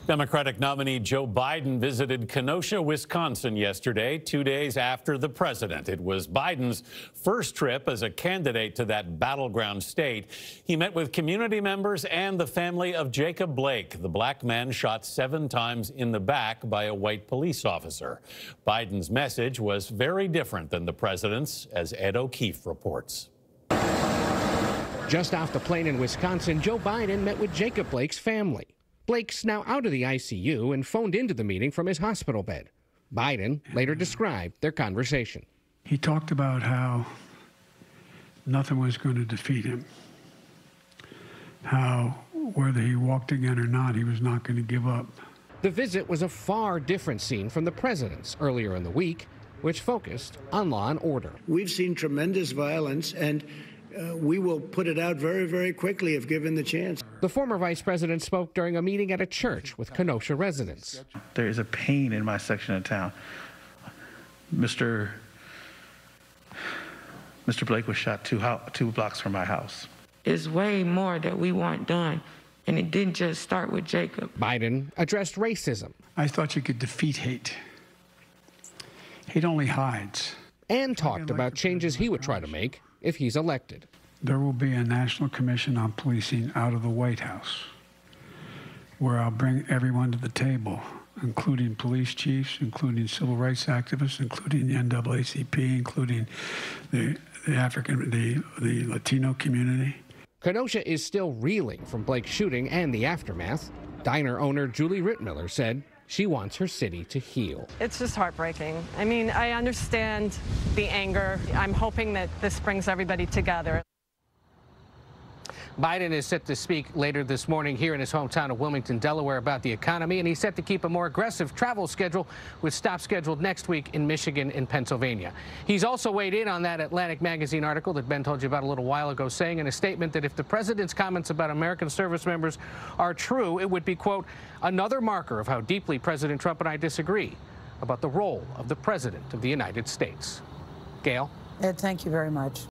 Democratic nominee Joe Biden visited Kenosha, Wisconsin yesterday, 2 days after the president. It was Biden's first trip as a candidate to that battleground state. He met with community members and the family of Jacob Blake, the black man shot 7 times in the back by a white police officer. Biden's message was very different than the president's, as Ed O'Keefe reports. Just off the plane in Wisconsin, Joe Biden met with Jacob Blake's family. Blake's now out of the ICU and phoned into the meeting from his hospital bed. Biden later described their conversation. He talked about how nothing was going to defeat him, how whether he walked again or not, he was not going to give up. The visit was a far different scene from the president's earlier in the week, which focused on law and order. We've seen tremendous violence, and we will put it out very, very quickly if given the chance. The former vice president spoke during a meeting at a church with Kenosha residents. There is a pain in my section of town. Mr. Blake was shot two blocks from my house. There's way more that we want done, and it didn't just start with Jacob. Biden addressed racism. I thought you could defeat hate. Hate only hides. And talked about changes he would try to make if he's elected. There will be a National Commission on Policing out of the White House, where I'll bring everyone to the table, including police chiefs, including civil rights activists, including the NAACP, including the Latino community. Kenosha is still reeling from Blake's shooting and the aftermath. Diner owner Julie Rittmiller said she wants her city to heal. It's just heartbreaking. I mean, I understand the anger. I'm hoping that this brings everybody together. Biden is set to speak later this morning here in his hometown of Wilmington, Delaware, about the economy, and he's set to keep a more aggressive travel schedule with stops scheduled next week in Michigan and Pennsylvania. He's also weighed in on that Atlantic magazine article that Ben told you about a little while ago, saying in a statement that if the president's comments about American service members are true, it would be, quote, another marker of how deeply President Trump and I disagree about the role of the President of the United States. Gail? Ed, thank you very much.